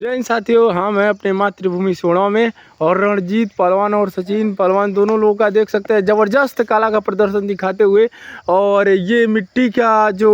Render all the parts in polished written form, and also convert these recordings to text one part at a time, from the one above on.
जय हिंद साथियों, हाँ मैं अपने मातृभूमि सोना में और रणजीत पहलवान और सचिन पहलवान दोनों लोगों का देख सकते हैं ज़बरदस्त कला का प्रदर्शन दिखाते हुए। और ये मिट्टी का जो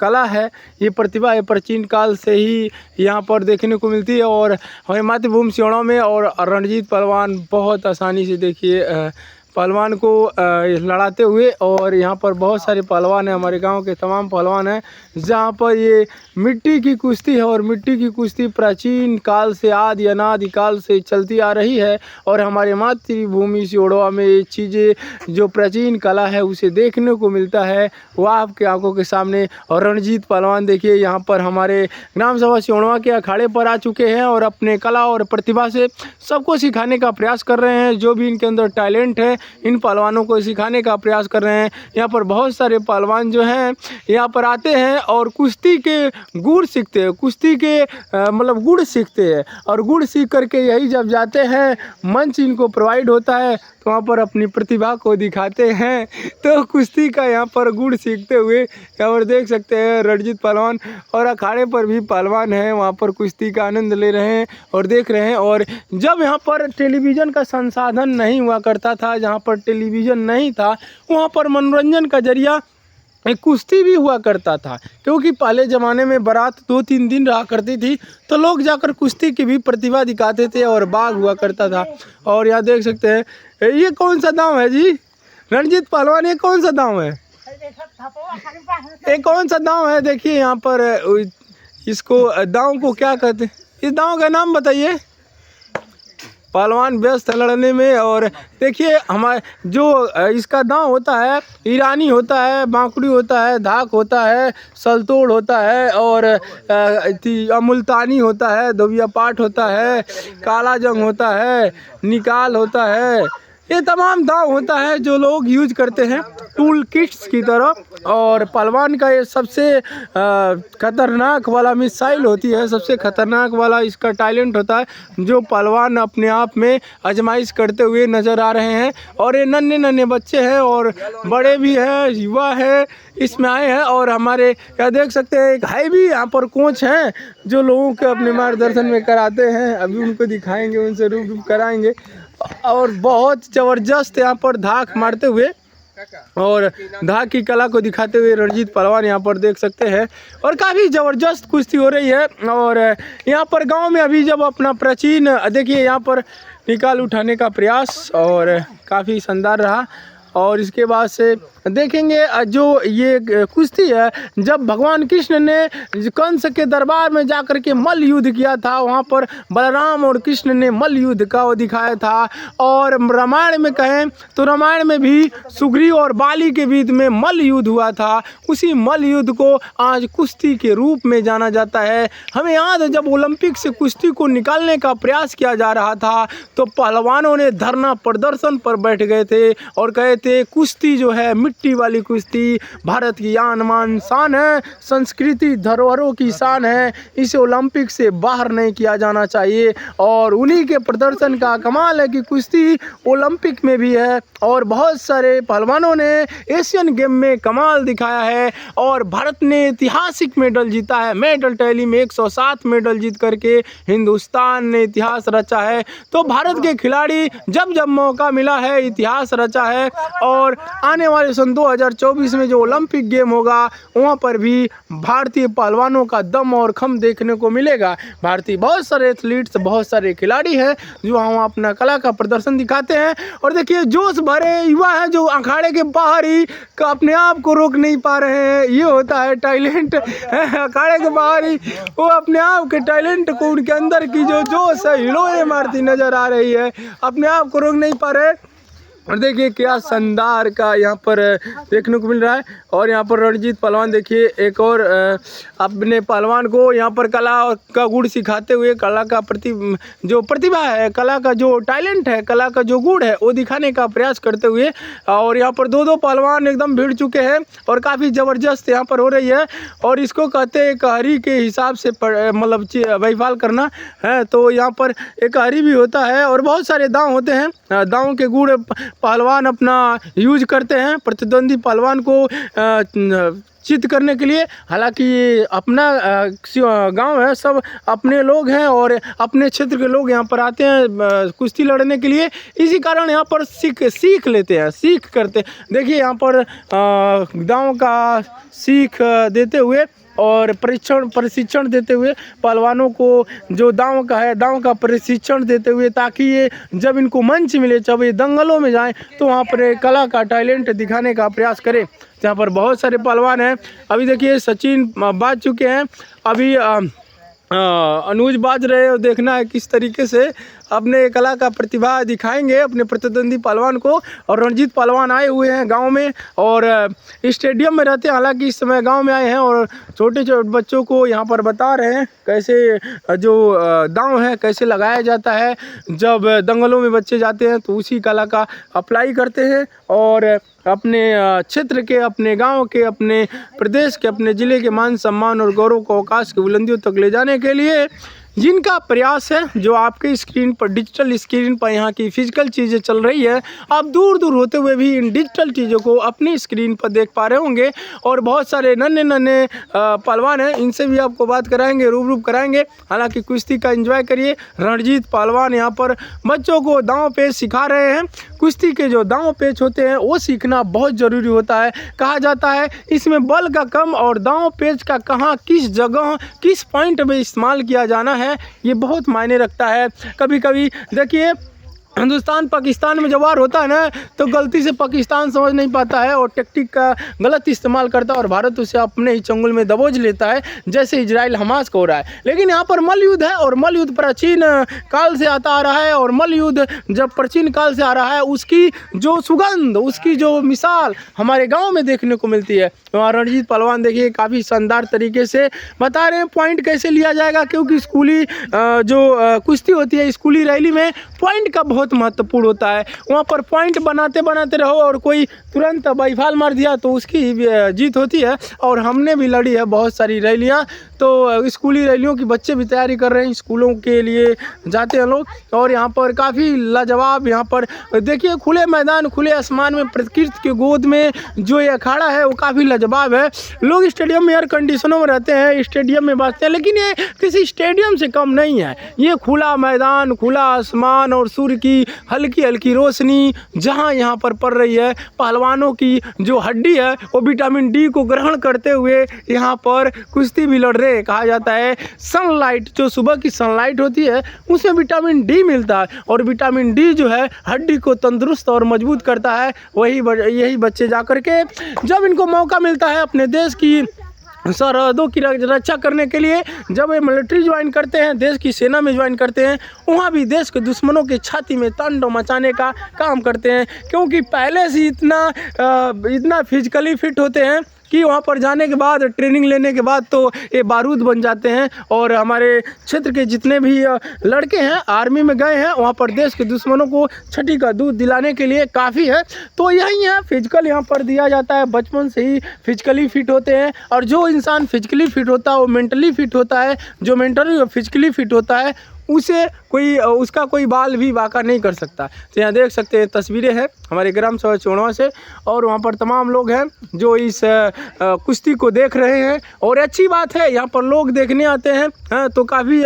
कला है, ये प्रतिभा है, प्राचीन काल से ही यहाँ पर देखने को मिलती है। और हमारे मातृभूमि सोना में और रणजीत पहलवान बहुत आसानी से देखिए पहलवान को लड़ाते हुए। और यहाँ पर बहुत सारे पहलवान हैं, हमारे गांव के तमाम पहलवान हैं, जहाँ पर ये मिट्टी की कुश्ती है। और मिट्टी की कुश्ती प्राचीन काल से आदि अनादि काल से चलती आ रही है। और हमारे मातृभूमि सिहोरवा में ये चीज़ें जो प्राचीन कला है उसे देखने को मिलता है, वो आपके आंखों के सामने। और रणजीत पहलवान देखिए यहाँ पर हमारे ग्राम सभा सिहोरवा के अखाड़े पर आ चुके हैं और अपने कला और प्रतिभा से सबको सिखाने का प्रयास कर रहे हैं। जो भी इनके अंदर टैलेंट है, इन पहलवानों को सिखाने का प्रयास कर रहे हैं। यहाँ पर बहुत सारे पहलवान जो हैं यहाँ पर आते हैं और कुश्ती के गुण सीखते हैं, कुश्ती के मतलब गुण सीखते हैं। और गुण सीख करके यही जब जाते हैं, मंच इनको प्रोवाइड होता है तो वहाँ पर अपनी प्रतिभा को दिखाते हैं। तो कुश्ती का यहाँ पर गुण सीखते हुए यहाँ पर देख सकते हैं रणजीत पहलवान, और अखाड़े पर भी पहलवान हैं, वहाँ पर कुश्ती का आनंद ले रहे हैं और देख रहे हैं। और जब यहाँ पर टेलीविज़न का संसाधन नहीं हुआ करता था, जहाँ पर टेलीविज़न नहीं था, वहाँ पर मनोरंजन का जरिया एक कुश्ती भी हुआ करता था। क्योंकि पहले ज़माने में बारात 2-3 दिन रहा करती थी, तो लोग जाकर कुश्ती की भी प्रतिभा दिखाते थे और बाग हुआ करता था। और यहाँ देख सकते हैं ये कौन सा दांव है जी रणजीत पहलवान, ये कौन सा दांव है, ये कौन सा दांव है? देखिए यहाँ पर इसको दांव को क्या कहते हैं, इस दांव का नाम बताइए। पहलवान व्यस्त है लड़ने में। और देखिए हमारे जो इसका दांव होता है, ईरानी होता है, बांकुड़ी होता है, धाक होता है, सलतोड़ होता है, और मुल्तानी होता है, धोबिया पाट होता है, काला जंग होता है, निकाल होता है। ये तमाम दांव होता है जो लोग यूज करते हैं टूल किट्स की तरह। और पहलवान का ये सबसे खतरनाक वाला मिसाइल होती है, सबसे खतरनाक वाला इसका टैलेंट होता है, जो पहलवान अपने आप में आजमाइश करते हुए नज़र आ रहे हैं। और ये नन्हे नन्हे बच्चे हैं और बड़े भी हैं, युवा है, इसमें आए हैं। और हमारे क्या देख सकते हैं एक है भी यहाँ पर कोच हैं जो लोगों के अपने मार्गदर्शन में कराते हैं। अभी उनको दिखाएंगे, उनसे रूबरू कराएंगे। और बहुत ज़बरदस्त यहाँ पर धाक मारते हुए और धाक की कला को दिखाते हुए रणजीत पहलवान यहाँ पर देख सकते हैं। और काफ़ी ज़बरदस्त कुश्ती हो रही है। और यहाँ पर गांव में अभी जब अपना प्राचीन देखिए यहाँ पर निकाल उठाने का प्रयास और काफ़ी शानदार रहा। और इसके बाद से देखेंगे जो ये कुश्ती है, जब भगवान कृष्ण ने कंस के दरबार में जाकर के मल्ल युद्ध किया था, वहाँ पर बलराम और कृष्ण ने मल्ल युद्ध का वो दिखाया था। और रामायण में कहें तो रामायण में भी सुग्रीव और बाली के बीच में मल्ल युद्ध हुआ था। उसी मल्ल युद्ध को आज कुश्ती के रूप में जाना जाता है। हमें याद है जब ओलंपिक से कुश्ती को निकालने का प्रयास किया जा रहा था, तो पहलवानों ने धरना प्रदर्शन पर बैठ गए थे और कहे थे कुश्ती जो है, मिट्टी वाली कुश्ती भारत की आन मान शान है, संस्कृति धरोहरों की शान है, इसे ओलंपिक से बाहर नहीं किया जाना चाहिए। और उन्हीं के प्रदर्शन का कमाल है कि कुश्ती ओलंपिक में भी है। और बहुत सारे पहलवानों ने एशियन गेम में कमाल दिखाया है और भारत ने ऐतिहासिक मेडल जीता है। मेडल टैली में 107 मेडल जीत करके हिंदुस्तान ने इतिहास रचा है। तो भारत के खिलाड़ी जब जब मौका मिला है इतिहास रचा है। और आने वाले सन 2024 में जो ओलंपिक गेम होगा, वहाँ पर भी भारतीय पहलवानों का दम और खम देखने को मिलेगा। भारतीय बहुत सारे एथलीट्स, बहुत सारे खिलाड़ी हैं जो वहाँ अपना कला का प्रदर्शन दिखाते हैं। और देखिए जोश भरे युवा हैं जो अखाड़े के बाहर ही अपने आप को रोक नहीं पा रहे हैं। ये होता है टैलेंट, अखाड़े के बाहर ही वो अपने आप के टैलेंट को, उनके अंदर की जो जोश है हिलोरे मारती नजर आ रही है, अपने आप को रोक नहीं पा रहे। और देखिए क्या शानदार का यहाँ पर देखने को मिल रहा है। और यहाँ पर रणजीत पहलवान देखिए एक और अपने पहलवान को यहाँ पर कला का गुण सिखाते हुए, कला का जो प्रतिभा है, कला का जो टैलेंट है, कला का जो गुण है, वो दिखाने का प्रयास करते हुए। और यहाँ पर दो पहलवान एकदम भिड़ चुके हैं और काफ़ी ज़बरदस्त यहाँ पर हो रही है। और इसको कहते हैं एक हरी के हिसाब से मतलब बहिफाल करना है। तो यहाँ पर एक हरी भी होता है और बहुत सारे दांव होते हैं। दांव के गुण पहलवान अपना यूज करते हैं प्रतिद्वंदी पहलवान को चित करने के लिए। हालांकि ये अपना गांव है, सब अपने लोग हैं और अपने क्षेत्र के लोग यहाँ पर आते हैं कुश्ती लड़ने के लिए। इसी कारण यहाँ पर सीख लेते हैं, सीख करते हैं। देखिए यहाँ पर दांव का सीख देते हुए और प्रशिक्षण देते हुए पहलवानों को जो दांव का है, दांव का प्रशिक्षण देते हुए, ताकि ये जब इनको मंच मिले, जब ये दंगलों में जाएं तो वहाँ पर कला का टैलेंट दिखाने का प्रयास करें। यहाँ पर बहुत सारे पहलवान हैं। अभी देखिए सचिन बाज चुके हैं, अभी अनुज बाज रहे हो। देखना है किस तरीके से अपने कला का प्रतिभा दिखाएंगे अपने प्रतिद्वंदी पहलवान को। और रणजीत पहलवान आए हुए हैं गांव में और स्टेडियम में रहते हैं, हालांकि इस समय गांव में आए हैं और छोटे छोटे बच्चों को यहाँ पर बता रहे हैं कैसे जो दांव है कैसे लगाया जाता है। जब दंगलों में बच्चे जाते हैं तो उसी कला का अप्लाई करते हैं और अपने क्षेत्र के, अपने गांव के, अपने प्रदेश के, अपने ज़िले के मान सम्मान और गौरव को आकाश की बुलंदियों तक ले जाने के लिए जिनका प्रयास है, जो आपके स्क्रीन पर, डिजिटल स्क्रीन पर यहाँ की फिजिकल चीज़ें चल रही है, आप दूर दूर होते हुए भी इन डिजिटल चीज़ों को अपनी स्क्रीन पर देख पा रहे होंगे। और बहुत सारे नन्हे पहलवान हैं, इनसे भी आपको बात कराएंगे, रूबरू कराएंगे। हालांकि कुश्ती का एंजॉय करिए। रणजीत पहलवान यहाँ पर बच्चों को दांव पेच सिखा रहे हैं। कुश्ती के जो दांव पेच होते हैं वो सीखना बहुत ज़रूरी होता है। कहा जाता है इसमें बल का कम और दांव पेच का कहाँ, किस जगह, किस पॉइंट में इस्तेमाल किया जाना है, ये बहुत मायने रखता है। कभी कभी देखिए हिंदुस्तान पाकिस्तान में जब वार होता है ना, तो गलती से पाकिस्तान समझ नहीं पाता है और टेक्टिक का गलत इस्तेमाल करता है और भारत उसे अपने ही चंगुल में दबोच लेता है, जैसे इजराइल हमास को हो रहा है। लेकिन यहाँ पर मल्ल युद्ध है और मल्ल युद्ध प्राचीन काल से आता आ रहा है। और मल्ल युद्ध जब प्राचीन काल से आ रहा है, उसकी जो सुगंध, उसकी जो मिसाल हमारे गाँव में देखने को मिलती है। वहाँ रणजीत पहलवान देखिए काफ़ी शानदार तरीके से बता रहे हैं पॉइंट कैसे लिया जाएगा, क्योंकि स्कूली जो कुश्ती होती है, स्कूली रैली में पॉइंट का बहुत महत्वपूर्ण होता है। वहाँ पर पॉइंट बनाते बनाते रहो और कोई तुरंत बाईफाल मार दिया तो उसकी जीत होती है। और हमने भी लड़ी है बहुत सारी रैलियाँ, तो स्कूली रैलियों की बच्चे भी तैयारी कर रहे हैं, स्कूलों के लिए जाते हैं लोग। और यहाँ पर काफ़ी लाजवाब, यहाँ पर देखिए खुले मैदान, खुले आसमान में, प्रकृति के गोद में जो ये अखाड़ा है वो काफ़ी लाजवाब है। लोग स्टेडियम में एयर कंडीशनों में रहते हैं, स्टेडियम में बसते हैं, लेकिन ये किसी स्टेडियम से कम नहीं है। ये खुला मैदान, खुला आसमान और सूर्य की हल्की हल्की रोशनी जहाँ यहाँ पर पड़ रही है। पहलवानों की जो हड्डी है वो विटामिन डी को ग्रहण करते हुए यहाँ पर कुश्ती भी लड़ रहे हैं। कहा जाता है सनलाइट, जो सुबह की सनलाइट होती है उसमें विटामिन डी मिलता है और विटामिन डी जो है हड्डी को तंदुरुस्त और मजबूत करता है। यही बच्चे जा कर के जब इनको मौका मिलता है अपने देश की सरहदों की रक्षा करने के लिए, जब ये मिलिट्री ज्वाइन करते हैं, देश की सेना में ज्वाइन करते हैं, वहाँ भी देश के दुश्मनों के छाती में तांडव मचाने का काम करते हैं। क्योंकि पहले से इतना फिजिकली फिट होते हैं कि वहाँ पर जाने के बाद, ट्रेनिंग लेने के बाद तो ये बारूद बन जाते हैं। और हमारे क्षेत्र के जितने भी लड़के हैं आर्मी में गए हैं, वहाँ पर देश के दुश्मनों को छठी का दूध दिलाने के लिए काफ़ी है। तो यही है, फिजिकल यहाँ पर दिया जाता है, बचपन से ही फिजिकली फिट होते हैं। और जो इंसान फिजिकली फिट होता है वो मेंटली फिट होता है, जो मेंटली फिजिकली फिट होता है उसे उसका कोई बाल भी वाका नहीं कर सकता। तो यहाँ देख सकते हैं तस्वीरें हैं हमारे ग्राम सभा चोड़वा से, और वहाँ पर तमाम लोग हैं जो इस कुश्ती को देख रहे हैं। और अच्छी बात है, यहाँ पर लोग देखने आते हैं तो काफ़ी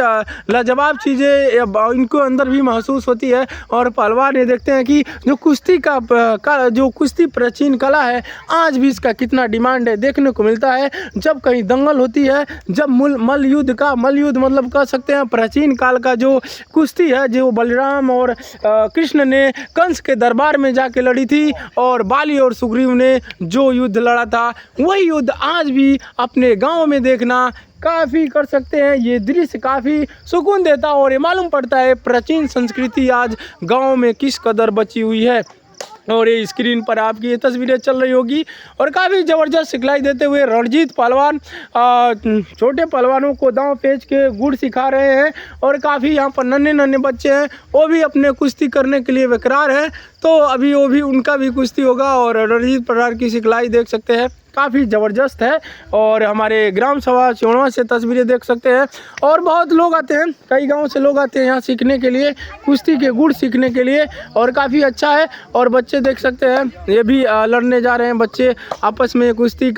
लाजवाब चीज़ें इनको अंदर भी महसूस होती है। और पहलवान ये देखते हैं कि जो कुश्ती जो कुश्ती प्राचीन कला है, आज भी इसका कितना डिमांड है देखने को मिलता है। जब कहीं दंगल होती है, जब मल्ल युद्ध मतलब कह सकते हैं प्राचीन काल का जो कुश्ती है, जो बलराम और कृष्ण ने कंस के दरबार में जाके लड़ी थी, और बाली और सुग्रीव ने जो युद्ध लड़ा था, वही युद्ध आज भी अपने गांव में देखना काफ़ी कर सकते हैं। ये दृश्य काफ़ी सुकून देता और ये मालूम पड़ता है प्राचीन संस्कृति आज गांव में किस कदर बची हुई है। और ये स्क्रीन पर आपकी ये तस्वीरें चल रही होगी और काफ़ी ज़बरदस्त सिखलाई देते हुए रणजीत पहलवान छोटे पहलवानों को दांव पेच के गुड़ सिखा रहे हैं। और काफ़ी यहाँ पर नन्हे बच्चे हैं, वो भी अपने कुश्ती करने के लिए बेकरार हैं। तो अभी वो भी उनका भी कुश्ती होगा और रणजीत पहलवान की सिखलाई देख सकते हैं। काफ़ी ज़बरदस्त है। और हमारे ग्राम सभा सिहोरवा से तस्वीरें देख सकते हैं। और बहुत लोग आते हैं, कई गाँव से लोग आते हैं यहाँ सीखने के लिए, कुश्ती के गुण सीखने के लिए, और काफ़ी अच्छा है। और बच्चे देख सकते हैं, ये भी लड़ने जा रहे हैं बच्चे आपस में। कुश्ती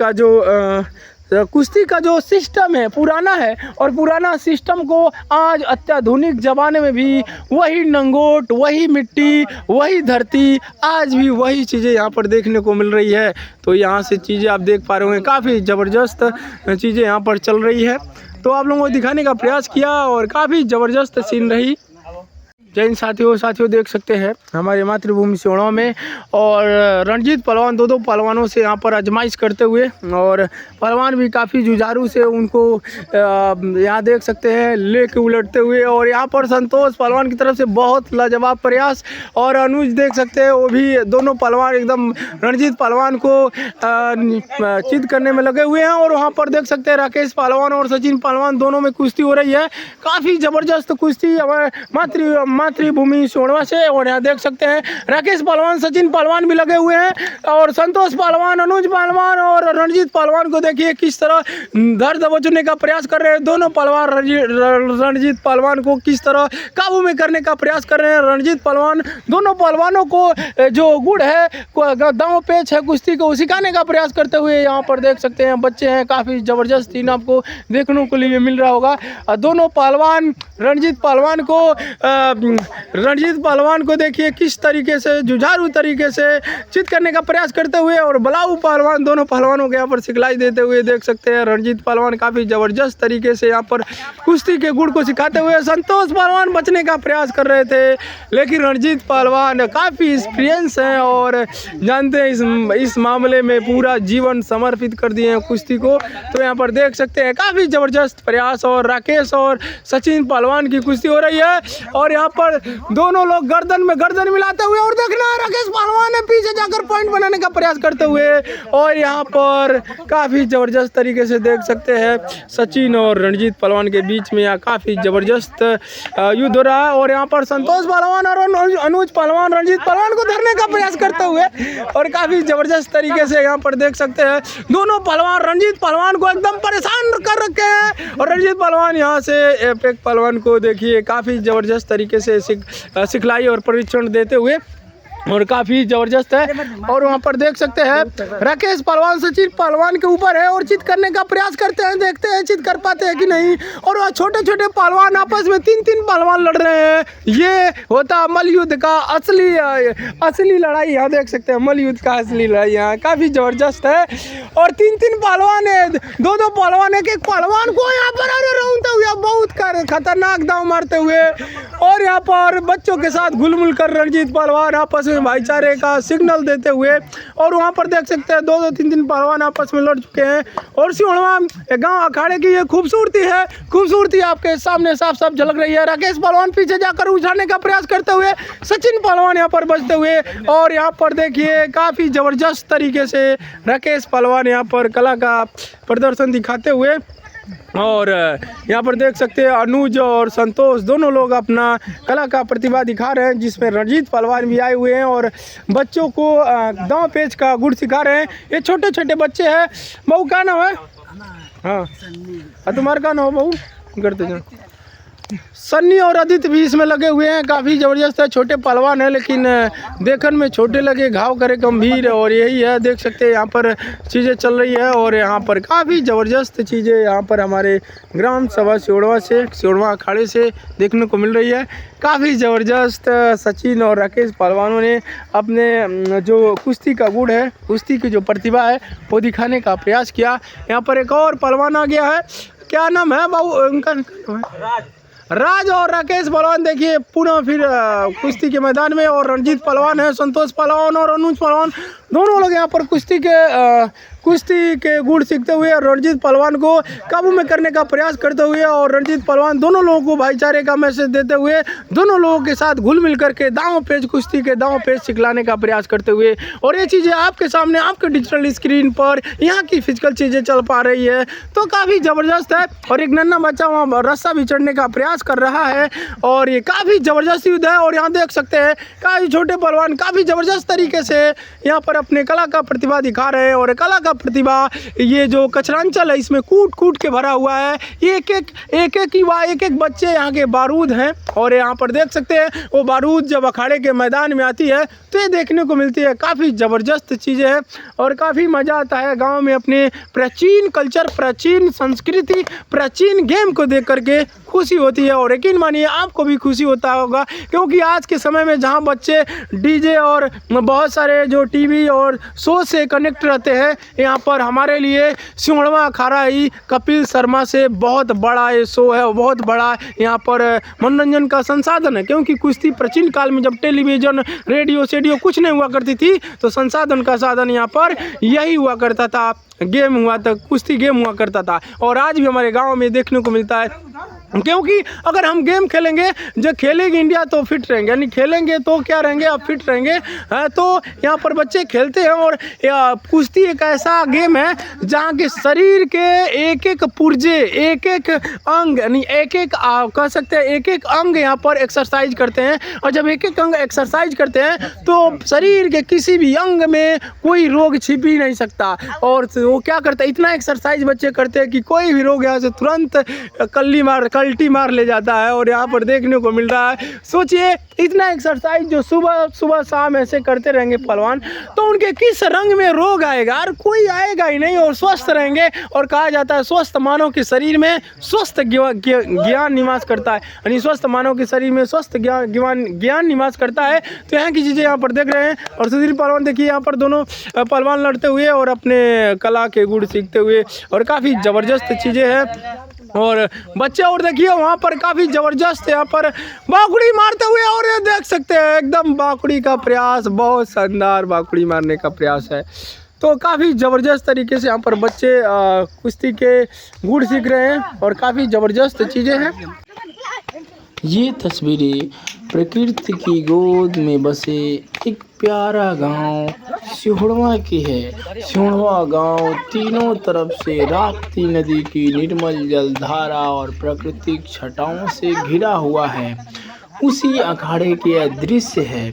का जो सिस्टम है पुराना है, और पुराना सिस्टम को आज अत्याधुनिक ज़माने में भी वही नंगोट, वही मिट्टी, वही धरती, आज भी वही चीज़ें यहाँ पर देखने को मिल रही है। तो यहाँ से चीज़ें आप देख पा रहे होंगे, काफ़ी ज़बरदस्त चीज़ें यहाँ पर चल रही है। तो आप लोगों को दिखाने का प्रयास किया और काफ़ी ज़बरदस्त सीन रही। जय हिंद साथियों देख सकते हैं हमारे मातृभूमि सिहोरवा में, और रणजीत पहलवान दो पहलवानों से यहाँ पर आजमाइश करते हुए, और पहलवान भी काफ़ी जुझारू से उनको यहाँ देख सकते हैं लेके उलटते हुए। और यहाँ पर संतोष पहलवान की तरफ से बहुत लाजवाब प्रयास, और अनुज देख सकते हैं वो भी, दोनों पहलवान एकदम रणजीत पहलवान को चित करने में लगे हुए हैं। और वहाँ पर देख सकते हैं राकेश पहलवान और सचिन पहलवान दोनों में कुश्ती हो रही है, काफ़ी ज़बरदस्त कुश्ती हमारे मातृभूमि सिहोरवा से। और यहाँ देख सकते हैं राकेश पहलवान, सचिन पहलवान भी लगे हुए हैं, और संतोष पहलवान, अनुज पहलवान और रणजीत पहलवान को देखिए किस तरह धर दबोचने का प्रयास कर रहे हैं। दोनों पहलवान रणजीत पहलवान को किस तरह काबू में करने का प्रयास कर रहे हैं। रणजीत पहलवान दोनों पहलवानों को जो गुण है, दांव पेच है कुश्ती को सिखाने का प्रयास करते हुए यहाँ पर देख सकते हैं बच्चे हैं। काफ़ी ज़बरदस्त सीन आपको देखने को लिए मिल रहा होगा। दोनों पहलवान रणजीत पहलवान को देखिए किस तरीके से जुझारू तरीके से चित करने का प्रयास करते हुए, और बलाऊ पहलवान दोनों पहलवानों को यहाँ पर सिखलाई देते हुए देख सकते हैं। रणजीत पहलवान काफ़ी ज़बरदस्त तरीके से यहाँ पर कुश्ती के गुण को सिखाते हुए, संतोष पहलवान बचने का प्रयास कर रहे थे, लेकिन रणजीत पहलवान काफ़ी एक्सपीरियंस हैं और जानते हैं इस मामले में पूरा जीवन समर्पित कर दिए हैं कुश्ती को। तो यहाँ पर देख सकते हैं काफ़ी ज़बरदस्त प्रयास, और राकेश और सचिन पहलवान की कुश्ती हो रही है। और यहाँ पर दोनों लोग गर्दन में गर्दन मिलाते हुए, और देखना राकेश पहलवान ने पीछे जाकर पॉइंट बनाने का प्रयास करते हुए, और यहाँ पर काफ़ी ज़बरदस्त तरीके से देख सकते हैं सचिन और रणजीत पहलवान के बीच में यहाँ काफ़ी ज़बरदस्त युद्ध हो रहा है। और यहाँ पर संतोष पहलवान और अनुज पहलवान रणजीत पहलवान को धरने का प्रयास करते हुए, और काफ़ी ज़बरदस्त तरीके से यहाँ पर देख सकते हैं दोनों पहलवान रणजीत पहलवान को एकदम परेशान कर रखे हैं। और रणजीत पहलवान यहाँ से एक पहलवान को देखिए काफ़ी ज़बरदस्त तरीके से सिखलाई और प्रशिक्षण देते हुए, और काफ़ी ज़बरदस्त है। और वहाँ पर देख सकते हैं राकेश पहलवान सचिन पहलवान के ऊपर है और चित करने का प्रयास करते हैं, देखते हैं चित कर पाते हैं कि नहीं। और वह छोटे छोटे पहलवान आपस में तीन पहलवान लड़ रहे हैं। ये होता मल्लयुद्ध का असली लड़ाई। यहाँ देख सकते हैं मल्लयुद्ध का असली लड़ाई यहाँ काफ़ी ज़बरदस्त है। और तीन पहलवान है, दो पहलवान, एक पहलवान को यहाँ पर रौंदते हुए बहुत खतरनाक दांव मारते हुए, और यहाँ पर बच्चों के साथ घुल-मिल कर रणजीत पहलवान आपस में भाईचारे का सिग्नल देते हुए। और वहाँ पर देख सकते हैं दो तीन पहलवान आपस में लड़ चुके हैं। और सिहोरवा गांव अखाड़े की ये खूबसूरती आपके सामने साफ झलक रही है। राकेश पहलवान पीछे जाकर उछालने का प्रयास करते हुए, सचिन पहलवान यहाँ पर बचते हुए, और यहाँ पर देखिए काफ़ी ज़बरदस्त तरीके से राकेश पहलवान यहाँ पर कला का प्रदर्शन दिखाते हुए। और यहाँ पर देख सकते हैं अनुज और संतोष दोनों लोग अपना कला का प्रतिभा दिखा रहे हैं, जिसमें रणजीत पहलवान भी आए हुए हैं और बच्चों को दांव पेच का गुड़ सिखा रहे हैं। ये छोटे छोटे बच्चे हैं। बहू क्या नाम है? हाँ, तुम्हारा क्या नाम है बहू? करते जाओ। सन्नी और आदित्य भी इसमें लगे हुए हैं। काफ़ी ज़बरदस्त है, छोटे पहलवान है लेकिन देखने में छोटे लगे, घाव करे गंभीर। और यही है, देख सकते हैं यहाँ पर चीज़ें चल रही है। और यहाँ पर काफ़ी ज़बरदस्त चीज़ें यहाँ पर हमारे ग्राम सभा सिहोरवा अखाड़े से देखने को मिल रही है। काफ़ी ज़बरदस्त सचिन और राकेश पहलवानों ने अपने जो कुश्ती का गुण है, कुश्ती की जो प्रतिभा है वो दिखाने का प्रयास किया। यहाँ पर एक और पहलवान आ गया है। क्या नाम है बाबू? उनका नाम है राज और राकेश पहलवान देखिए पुनः फिर कुश्ती के मैदान में। और रणजीत पहलवान है, संतोष पहलवान और अनुज पहलवान दोनों लोग यहाँ पर कुश्ती के गुण सीखते हुए रणजीत पहलवान को काबू में करने का प्रयास करते हुए, और रणजीत पहलवान दोनों लोगों को भाईचारे का मैसेज देते हुए दोनों लोगों के साथ घुल मिल करके दांव पेच कुश्ती के दांव पेच सिखलाने का प्रयास करते हुए। और ये चीज़ें आपके सामने आपके डिजिटल स्क्रीन पर यहाँ की फिजिकल चीज़ें चल पा रही है, तो काफ़ी ज़बरदस्त है। और एक नन्हा बच्चा वहाँ रस्सा भी चढ़ने का प्रयास कर रहा है, और ये काफ़ी ज़बरदस्त युद्ध है। और यहाँ देख सकते हैं काफ़ी छोटे पहलवान काफ़ी ज़बरदस्त तरीके से यहाँ पर अपने कला का प्रतिभा दिखा रहे हैं। और कला का प्रतिभा ये जो कचरांचल है इसमें कूट कूट के भरा हुआ है। एक एक बच्चे यहाँ के बारूद हैं। और यहाँ पर देख सकते हैं वो बारूद जब अखाड़े के मैदान में आती है तो ये देखने को मिलती है। काफ़ी ज़बरदस्त चीज़ें हैं और काफ़ी मज़ा आता है गांव में अपने प्राचीन कल्चर, प्राचीन संस्कृति, प्राचीन गेम को देख करके खुशी होती है। और यकीन मानिए आपको भी खुशी होता होगा, क्योंकि आज के समय में जहां बच्चे डीजे और बहुत सारे जो टीवी और शो से कनेक्ट रहते हैं, यहाँ पर हमारे लिए सिमड़वा अखाड़ा ही कपिल शर्मा से बहुत बड़ा ये शो है, बहुत बड़ा यहाँ पर मनोरंजन का संसाधन है। क्योंकि कुश्ती प्राचीन काल में जब टेलीविज़न, रेडियो सेडियो कुछ नहीं हुआ करती थी तो संसाधन का साधन यहाँ पर यही हुआ करता था, गेम हुआ था, कुश्ती गेम हुआ करता था। और आज भी हमारे गांव में देखने को मिलता है। क्योंकि अगर हम गेम खेलेंगे, जब खेलेगी इंडिया तो फिट रहेंगे, यानी खेलेंगे तो क्या रहेंगे, आप फिट रहेंगे। तो यहाँ पर बच्चे खेलते हैं। और कुश्ती एक ऐसा गेम है जहाँ के शरीर के एक एक पुर्जे, एक एक अंग, यानी एक एक कह सकते हैं एक एक अंग यहाँ पर एक्सरसाइज करते हैं। और जब एक एक अंग एक्सरसाइज करते हैं तो शरीर के किसी भी अंग में कोई रोग छिप ही नहीं सकता। और वो क्या करते हैं, इतना एक्सरसाइज बच्चे करते हैं कि कोई भी रोग यहाँ से तुरंत कल्टी मार ले जाता है। और यहाँ पर देखने को मिल रहा है, सोचिए इतना एक्सरसाइज जो सुबह सुबह शाम ऐसे करते रहेंगे पहलवान, तो उनके किस रंग में रोग आएगा, और कोई आएगा ही नहीं, और स्वस्थ रहेंगे। और कहा जाता है स्वस्थ मानव के शरीर में स्वस्थ ज्ञान निवास करता है, यानी स्वस्थ मानव के शरीर में स्वस्थ ज्ञान निवास करता है। तो यहाँ की चीज़ें यहाँ पर देख रहे हैं। और सुधीर पहलवान देखिए यहाँ पर दोनों पहलवान लड़ते हुए और अपने कला के गुण सीखते हुए, और काफ़ी ज़बरदस्त चीज़ें हैं। और बच्चे और देखिए वहाँ पर काफ़ी ज़बरदस्त यहाँ पर बाकुड़ी मारते हुए, और ये देख सकते हैं एकदम बाकुड़ी का प्रयास, बहुत शानदार बाकुड़ी मारने का प्रयास है। तो काफ़ी ज़बरदस्त तरीके से यहाँ पर बच्चे कुश्ती के गुण सीख रहे हैं और काफ़ी ज़बरदस्त चीज़ें हैं। ये तस्वीरें प्रकृति की गोद में बसे एक प्यारा गांव सिहुड़वा की है। सिहुड़वा गांव तीनों तरफ से राप्ती नदी की निर्मल जलधारा और प्राकृतिक छटाओं से घिरा हुआ है। उसी अखाड़े के दृश्य है।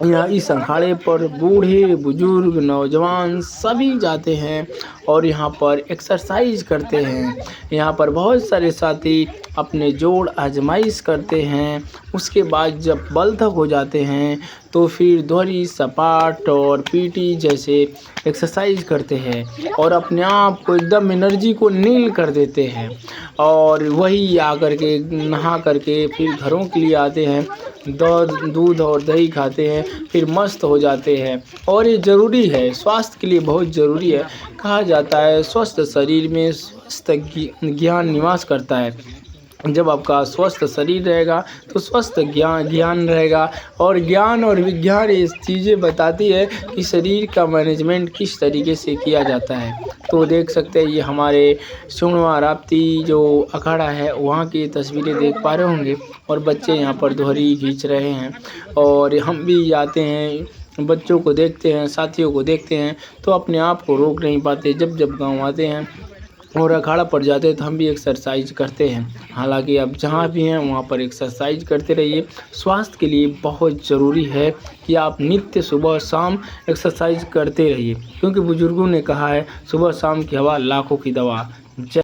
यहाँ इस अखाड़े पर बूढ़े बुजुर्ग नौजवान सभी जाते हैं और यहाँ पर एक्सरसाइज करते हैं। यहाँ पर बहुत सारे साथी अपने जोड़ आजमाइश करते हैं। उसके बाद जब बलथक हो जाते हैं तो फिर दोहरी, सपाट और पीटी जैसे एक्सरसाइज करते हैं और अपने आप को एकदम एनर्जी को नील कर देते हैं। और वही आकर के नहा करके फिर घरों के लिए आते हैं, दूध और दही खाते हैं, फिर मस्त हो जाते हैं। और ये ज़रूरी है, स्वास्थ्य के लिए बहुत ज़रूरी है। कहा जाता है स्वस्थ शरीर में स्वस्थ ज्ञान निवास करता है। जब आपका स्वस्थ शरीर रहेगा तो स्वस्थ ज्ञान रहेगा। और ज्ञान और विज्ञान ये चीज़ें बताती है कि शरीर का मैनेजमेंट किस तरीके से किया जाता है। तो देख सकते हैं ये हमारे सिहुड़वा राप्ती जो अखाड़ा है वहाँ की तस्वीरें देख पा रहे होंगे। और बच्चे यहाँ पर दोहरी खींच रहे हैं और हम भी जाते हैं, बच्चों को देखते हैं, साथियों को देखते हैं तो अपने आप को रोक नहीं पाते। जब गाँव आते हैं और अखाड़ा पड़ जाते हैं तो हम भी एक्सरसाइज करते हैं। हालांकि आप जहाँ भी हैं वहाँ पर एक्सरसाइज करते रहिए। स्वास्थ्य के लिए बहुत ज़रूरी है कि आप नित्य सुबह शाम एक्सरसाइज करते रहिए, क्योंकि बुजुर्गों ने कहा है सुबह शाम की हवा लाखों की दवा।